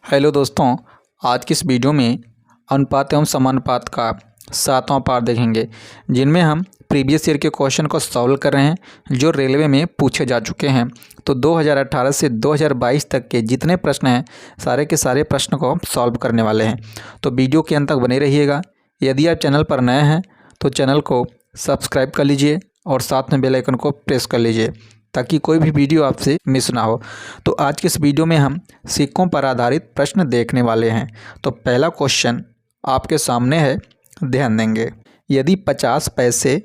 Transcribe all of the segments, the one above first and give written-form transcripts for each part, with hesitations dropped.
Hello दोस्तों, आज की इस वीडियो में अनुपात एवं समानुपात का 7वां पार्ट देखेंगे, जिनमें हम प्रीवियस ईयर के क्वेश्चन को सॉल्व कर रहे हैं जो रेलवे में पूछे जा चुके हैं। तो 2018 से 2022 तक के जितने प्रश्न हैं सारे के सारे प्रश्न को हम सॉल्व करने वाले हैं। तो वीडियो के अंत तक बने रहिएगा। यदि आप चैनल पर नए हैं तो चैनल को सब्सक्राइब कर लीजिए और साथ में बेल आइकन को प्रेस कर लीजिए ताकि कोई भी वीडियो आपसे मिस ना हो। तो आज की इस वीडियो में हम सिक्कों पर आधारित प्रश्न देखने वाले हैं। तो पहला क्वेश्चन आपके सामने है, ध्यान देंगे। यदि 50 पैसे,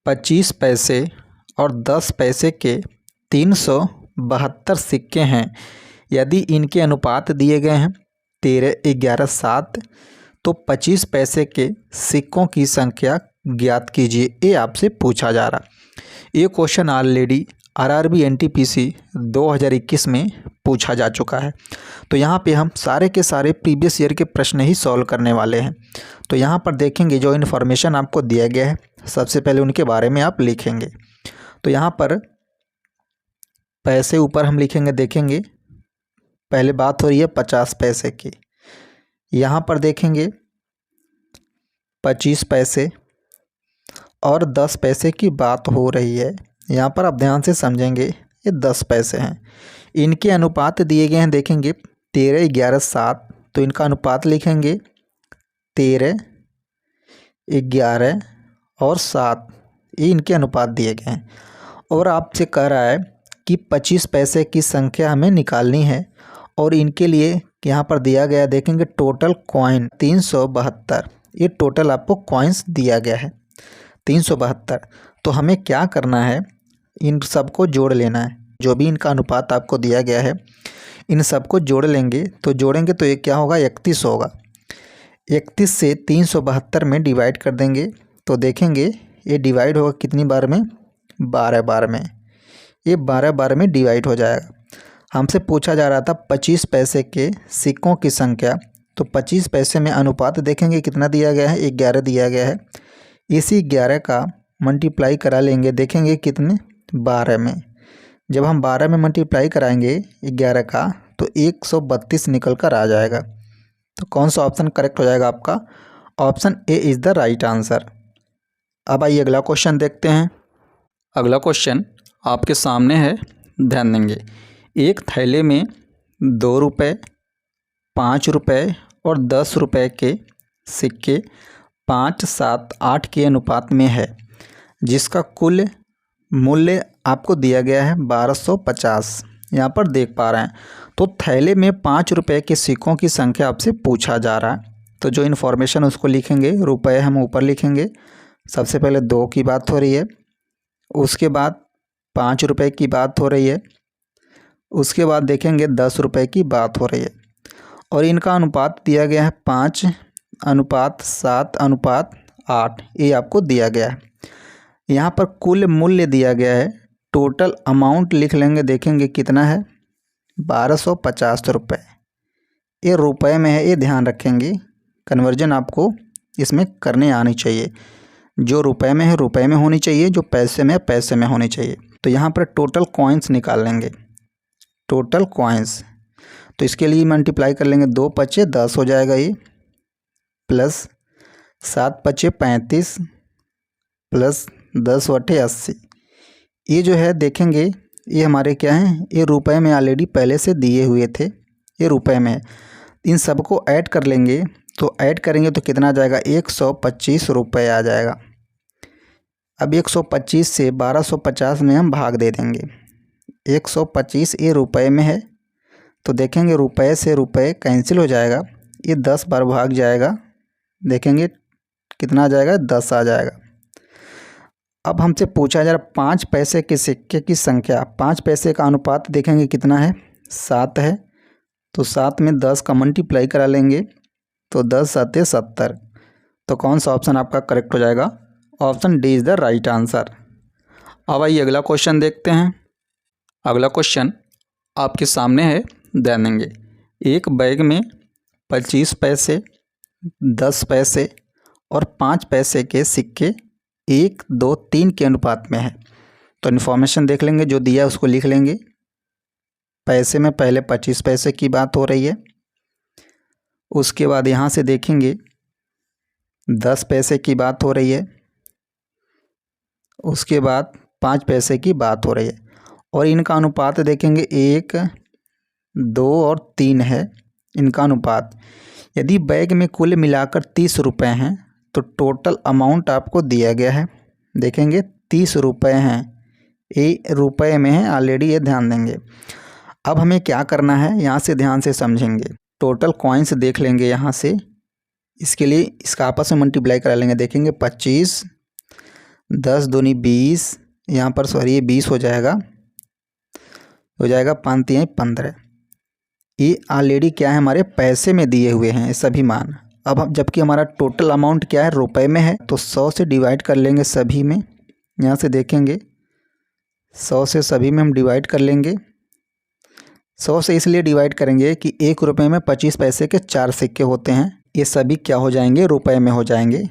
25 पैसे और 10 पैसे के 372 सिक्के हैं, यदि इनके अनुपात दिए गए हैं 13, 11, 7, तो 25 पैसे के सिक्कों की संख्या ज्ञात कीजिए। ये आपसे पूछा जा रहा। ये क्वेश्चन ऑलरेडी आरआरबी एनटीपीसी 2021 में पूछा जा चुका है। तो यहाँ पे हम सारे के सारे प्रीवियस ईयर के प्रश्न ही सॉल्व करने वाले हैं। तो यहाँ पर देखेंगे जो इन्फॉर्मेशन आपको दिया गया है, सबसे पहले उनके बारे में आप लिखेंगे। तो यहाँ पर पैसे ऊपर हम लिखेंगे, देखेंगे पहले बात हो रही है 50 पैसे की। यहाँ पर देखेंगे 25 पैसे और 10 पैसे की बात हो रही है। यहाँ पर आप ध्यान से समझेंगे, ये 10 पैसे हैं, इनके अनुपात दिए गए हैं। देखेंगे 13, 11, 7, तो इनका अनुपात लिखेंगे 13, 11 और 7, ये इनके अनुपात दिए गए हैं। और आपसे कह रहा है कि 25 पैसे की संख्या हमें निकालनी है और इनके लिए यहाँ पर दिया गया, देखेंगे टोटल कॉइन 372, ये टोटल आपको कॉइन्स दिया गया है 372। तो हमें क्या करना है, इन सबको जोड़ लेना है। जो भी इनका अनुपात आपको दिया गया है इन सबको जोड़ लेंगे। तो जोड़ेंगे तो ये क्या होगा, 31 होगा। 31 से 372 में डिवाइड कर देंगे तो देखेंगे ये डिवाइड होगा कितनी बार में, 12 बार में। ये 12 बार में डिवाइड हो जाएगा। हमसे पूछा जा रहा था 25 पैसे के सिक्कों की संख्या। तो 25 पैसे में अनुपात देखेंगे कितना दिया गया है, 11 दिया गया है। इसी 11 का मल्टीप्लाई करा लेंगे, देखेंगे कितने, 12 में। जब हम 12 में मल्टीप्लाई कराएंगे 11 का तो 132 निकल कर आ जाएगा। तो कौन सा ऑप्शन करेक्ट हो जाएगा आपका, option A is the right answer. अब आइए अगला क्वेश्चन देखते हैं। अगला क्वेश्चन आपके सामने है, ध्यान देंगे। एक थैले में 2 रुपये, 5 रुपये और 10 रुपये के सिक्के 5, 7, 8 के अनुपात में है, जिसका कुल मूल्य आपको दिया गया है 1250। यहाँ पर देख पा रहे हैं। तो थैले में 5 रुपये के सिक्कों की संख्या आपसे पूछा जा रहा है। तो जो इन्फॉर्मेशन उसको लिखेंगे, रुपये हम ऊपर लिखेंगे। सबसे पहले 2 की बात हो रही है, उसके बाद 5 रुपये की बात हो रही है, उसके बाद देखेंगे 10 रुपये की बात हो रही है। और इनका अनुपात दिया गया है 5 अनुपात 7 अनुपात 8, ये आपको दिया गया है। यहाँ पर कुल मूल्य दिया गया है, टोटल अमाउंट लिख लेंगे, देखेंगे कितना है, 1250 रुपये। ये रुपए में है, ये ध्यान रखेंगे। कन्वर्जन आपको इसमें करने आनी चाहिए। जो रुपए में है रुपए में होनी चाहिए, जो पैसे में है पैसे में होनी चाहिए। तो यहाँ पर टोटल कॉइन्स निकाल लेंगे, टोटल कॉइन्स। तो इसके लिए मल्टीप्लाई कर लेंगे, 2 पचे 10 हो जाएगा ये, प्लस 7 पचे 35 प्लस 10 वटे 80। ये जो है देखेंगे ये हमारे क्या हैं, ये रुपए में ऑलरेडी पहले से दिए हुए थे, ये रुपए में। इन सबको ऐड कर लेंगे, तो ऐड करेंगे तो कितना आ जाएगा, 125 रुपये आ जाएगा। अब 125 से 1250 में हम भाग दे देंगे। 125 ये रुपए में है, तो देखेंगे रुपए से रुपए कैंसिल हो जाएगा, ये 10 बार भाग जाएगा, देखेंगे कितना आ जाएगा, 10 आ जाएगा। अब हमसे पूछा जा रहा 5 पैसे के सिक्के की संख्या। 5 पैसे का अनुपात देखेंगे कितना है, 7 है। तो 7 में 10 का मल्टीप्लाई करा लेंगे तो 10 7 70। तो कौन सा ऑप्शन आपका करेक्ट हो जाएगा, option D is the right answer. अब आइए अगला क्वेश्चन देखते हैं। अगला क्वेश्चन आपके सामने है, ध्यान देंगे। एक बैग में 25 पैसे, 10 पैसे और 5 पैसे के सिक्के 1, 2, 3 के अनुपात में है। तो इन्फॉर्मेशन देख लेंगे, जो दिया है उसको लिख लेंगे। पैसे में पहले 25 पैसे की बात हो रही है। उसके बाद यहाँ से देखेंगे 10 पैसे की बात हो रही है। उसके बाद 5 पैसे की बात हो रही है और इनका अनुपात देखेंगे 1, 2 और 3 है इनका अनुपात। यदि बैग में कुल मिलाकर 30 रुपये हैं तो टोटल अमाउंट आपको दिया गया है, देखेंगे 30 रुपये हैं, ये रुपये में है ऑलरेडी, ये ध्यान देंगे। अब हमें क्या करना है, यहाँ से ध्यान से समझेंगे। टोटल कॉइन्स देख लेंगे यहाँ से, इसके लिए इसका आपस में मल्टीप्लाई करा लेंगे। देखेंगे 25, 10 दूनी 20, यहाँ पर सॉरी ये 20 हो जाएगा 5 3 15। ये ऑलरेडी क्या है, हमारे पैसे में दिए हुए हैं सभी मान। अब हम जबकि हमारा टोटल अमाउंट क्या है, रुपए में है, तो 100 से डिवाइड कर लेंगे सभी में। यहाँ से देखेंगे 100 से सभी में हम डिवाइड कर लेंगे। 100 से इसलिए डिवाइड करेंगे कि 1 रुपये में 25 पैसे के 4 सिक्के होते हैं, ये सभी क्या हो जाएंगे, रुपए में हो जाएंगे।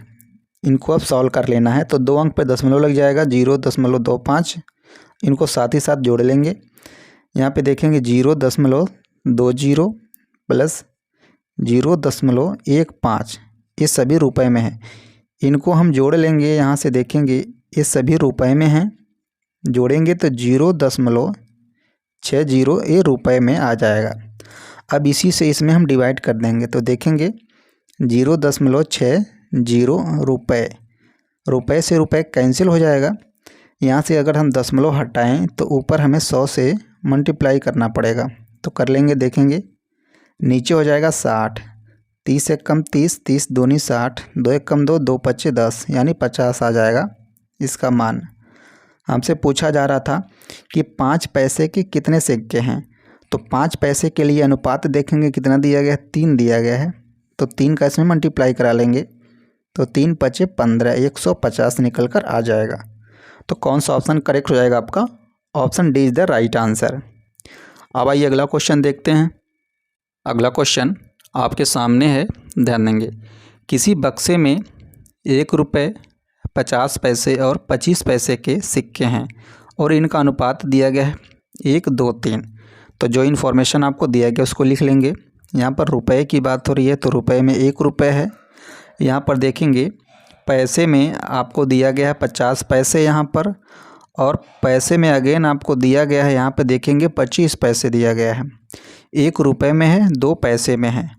इनको अब सॉल्व कर लेना है तो 2 अंक पे दशमलव लग जाएगा, 0.25, इनको साथ ही साथ जोड़ लेंगे। यहाँ पे देखेंगे 0.20 प्लस 0.15, ये सभी रुपए में है, इनको हम जोड़ लेंगे। यहाँ से देखेंगे ये सभी रुपए में हैं, जोड़ेंगे तो 0.60 ये रुपए में आ जाएगा। अब इसी से इसमें हम डिवाइड कर देंगे तो देखेंगे 0.60 रुपये, रुपये से रुपये कैंसिल हो जाएगा। यहाँ से अगर हम दशमलव हटाएं तो ऊपर हमें 100 से मल्टीप्लाई करना पड़ेगा, तो कर लेंगे। देखेंगे नीचे हो जाएगा 60, 30 एक कम 30, 30 दूनी 60, 2 एक कम 2, 2 पच्चे 10, यानी 50 आ जाएगा इसका मान। हमसे पूछा जा रहा था कि 5 पैसे के कितने सिक्के हैं, तो 5 पैसे के लिए अनुपात देखेंगे कितना दिया गया है, 3 दिया गया है, तो 3 का इसमें मल्टीप्लाई करा लेंगे तो 3 पचे 15, 150 निकल कर आ जाएगा। तो कौन सा ऑप्शन करेक्ट हो जाएगा आपका, option D is the right answer. अब आइए अगला क्वेश्चन देखते हैं। अगला क्वेश्चन आपके सामने है, ध्यान देंगे। किसी बक्से में 1 रुपये 50 पैसे और 25 पैसे के सिक्के हैं और इनका अनुपात दिया गया है 1, 2, 3। तो जो इन्फॉर्मेशन आपको दिया गया उसको लिख लेंगे। यहाँ पर रुपए की बात हो रही है तो रुपए में 1 रुपये है। यहाँ पर देखेंगे पैसे में आपको दिया गया है 50 पैसे यहाँ पर, और पैसे में अगेन आपको दिया गया है, यहाँ पे देखेंगे 25 पैसे दिया गया है। 1 रुपये में है, 2 पैसे में है।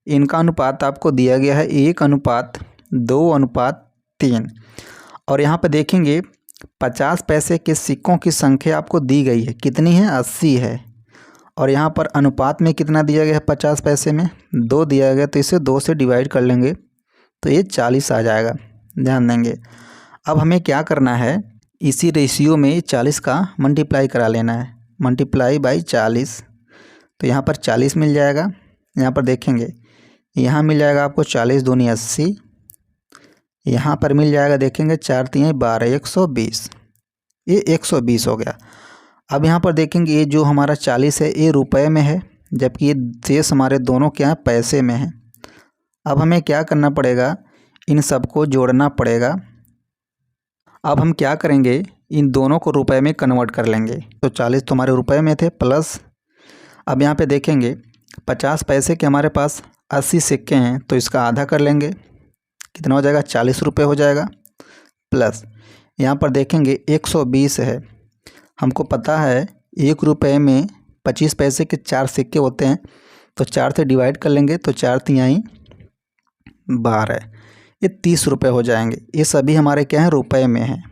इनका अनुपात आपको दिया गया है 1:2:3। और यहाँ पे देखेंगे 50 पैसे के सिक्कों की संख्या आपको दी गई है, कितनी है, 80 है। और यहाँ पर अनुपात में कितना दिया गया है, 50 पैसे में 2 दिया गया, तो इसे 2 से डिवाइड कर लेंगे तो ये 40 आ जाएगा, ध्यान देंगे। अब हमें क्या करना है, इसी रेशियो में 40 का मल्टीप्लाई करा लेना है, मल्टीप्लाई बाई 40, तो यहाँ पर 40 मिल जाएगा। यहाँ पर देखेंगे यहाँ मिल जाएगा आपको 40 दूनी 80, यहाँ पर मिल जाएगा देखेंगे 4 3 12, 120, ये 120 हो गया। अब यहाँ पर देखेंगे ये जो हमारा 40 है ये रुपए में है, जबकि ये शेष हमारे दोनों क्या है, पैसे में है। अब हमें क्या करना पड़ेगा, इन सबको जोड़ना पड़ेगा। अब हम क्या करेंगे, इन दोनों को रुपए में कन्वर्ट कर लेंगे। तो 40 तो हमारे रुपए में थे, प्लस अब यहाँ पे देखेंगे 50 पैसे के हमारे पास 80 सिक्के हैं, तो इसका आधा कर लेंगे, कितना हो जाएगा, 40 रुपये हो जाएगा। प्लस यहाँ पर देखेंगे 120 है, हमको पता है 1 रुपये में 25 पैसे के 4 सिक्के होते हैं, तो 4 से डिवाइड कर लेंगे तो 4 तिहाई 12, ये 30 रुपये हो जाएंगे। ये सभी हमारे क्या हैं, रुपए में हैं,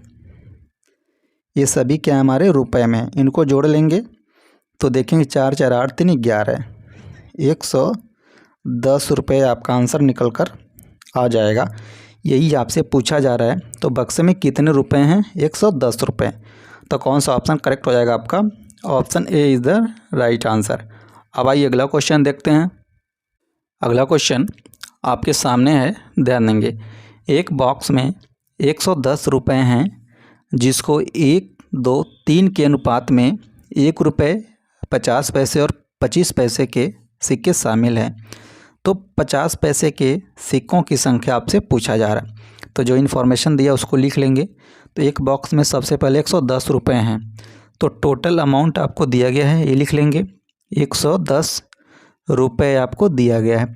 ये सभी क्या है, हमारे रुपए में हैं। इनको जोड़ लेंगे तो देखेंगे 4 4 8 3 11, 110 रुपये आपका आंसर निकल कर आ जाएगा। यही आपसे पूछा जा रहा है। तो बक्से में कितने रुपए हैं, 110 रुपये। तो कौन सा ऑप्शन करेक्ट हो जाएगा आपका, option A is the right answer. अब आइए अगला क्वेश्चन देखते हैं। अगला क्वेश्चन आपके सामने है, ध्यान देंगे। एक बॉक्स में 110 रुपये हैं, जिसको 1, 2, 3 के अनुपात में 1 रुपये 50 पैसे और 25 पैसे के सिक्के शामिल हैं। तो 50 पैसे के सिक्कों की संख्या आपसे पूछा जा रहा है। तो जो इन्फॉर्मेशन दिया उसको लिख लेंगे। तो एक बॉक्स में सबसे पहले 110 रुपये हैं, तो टोटल अमाउंट आपको दिया गया है, ये लिख लेंगे। 110 रुपये आपको दिया गया है।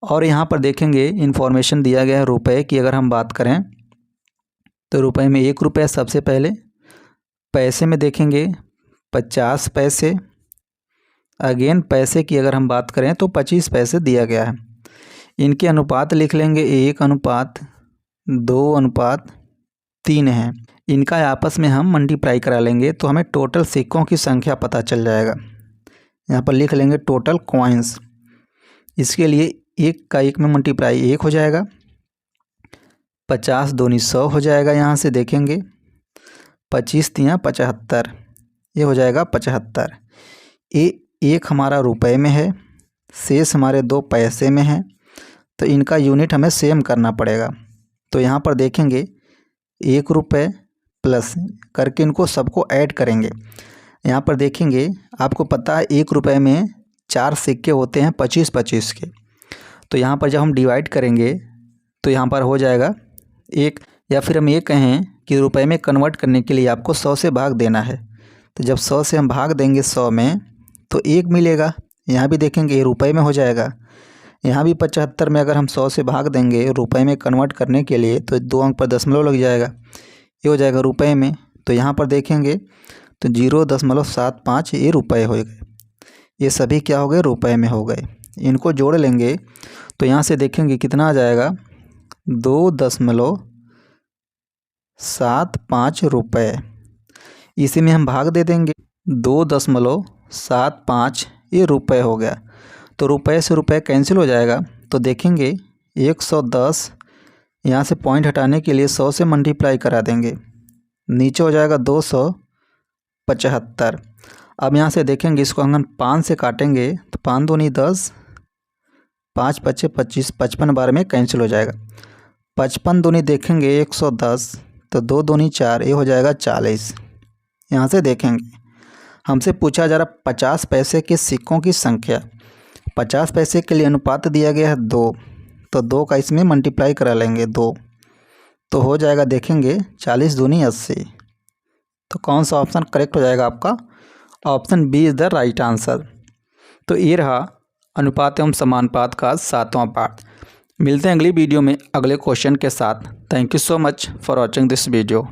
और यहाँ पर देखेंगे इन्फॉर्मेशन दिया गया है रुपये की। अगर हम बात करें तो रुपये में 1 रुपया सबसे पहले, पैसे में देखेंगे 50 पैसे, अगेन पैसे की अगर हम बात करें तो 25 पैसे दिया गया है। इनके अनुपात लिख लेंगे 1:2:3 है। इनका आपस में हम मल्टीप्लाई करा लेंगे तो हमें टोटल सिक्कों की संख्या पता चल जाएगा। यहाँ पर लिख लेंगे टोटल कॉइन्स। इसके लिए 1 का 1 में मल्टीप्लाई 1 हो जाएगा, 50 दूनी 100 हो जाएगा। यहाँ से देखेंगे 25 तियाँ 75, ये हो जाएगा 75। एक हमारा रुपए में है, शेष हमारे 2 पैसे में है, तो इनका यूनिट हमें सेम करना पड़ेगा। तो यहाँ पर देखेंगे 1 रुपये प्लस करके इनको सबको ऐड करेंगे। यहाँ पर देखेंगे आपको पता है 1 रुपये में 4 सिक्के होते हैं 25-25 के। तो यहाँ पर जब हम डिवाइड करेंगे तो यहाँ पर हो जाएगा 1, या फिर हम ये कहें कि रुपए में कन्वर्ट करने के लिए आपको 100 से भाग देना है। तो जब 100 से हम भाग देंगे 100 में तो 1 मिलेगा। यहाँ भी देखेंगे रुपए में हो जाएगा। यहाँ भी 75 में अगर हम 100 से भाग देंगे रुपए में कन्वर्ट करने के लिए तो 2 अंक पर दशमलव लग जाएगा, ये हो जाएगा रुपए में। तो यहाँ पर देखेंगे तो 0.75 ये रुपए हो गए। ये सभी क्या हो गए, रुपए में हो गए। इनको जोड़ लेंगे तो यहाँ से देखेंगे कितना आ जाएगा, 2.75 रुपये। इसी में हम भाग दे देंगे, 2.75 ये रुपये हो गया। तो रुपये से रुपये कैंसिल हो जाएगा। तो देखेंगे 110, यहाँ से पॉइंट हटाने के लिए 100 से मल्टीप्लाई करा देंगे, नीचे हो जाएगा 275। अब यहाँ से देखेंगे इसको हम 5 से काटेंगे तो 5 दूनी 10, 5 पच्चे 25, 55 बार में कैंसिल हो जाएगा। 55 दूनी देखेंगे 110, तो 2 दूनी 4, ये हो जाएगा 40। यहाँ से देखेंगे हमसे पूछा जा रहा 50 पैसे के सिक्कों की संख्या। 50 पैसे के लिए अनुपात दिया गया है 2, तो 2 का इसमें मल्टीप्लाई करा लेंगे 2, तो हो जाएगा देखेंगे 40 दूनी 80। तो कौन सा ऑप्शन करेक्ट हो जाएगा आपका, option B is the right answer. तो ये रहा अनुपात एवं समानुपात का 7वां पार्ट। मिलते हैं अगली वीडियो में अगले क्वेश्चन के साथ। Thank you so much for watching this video.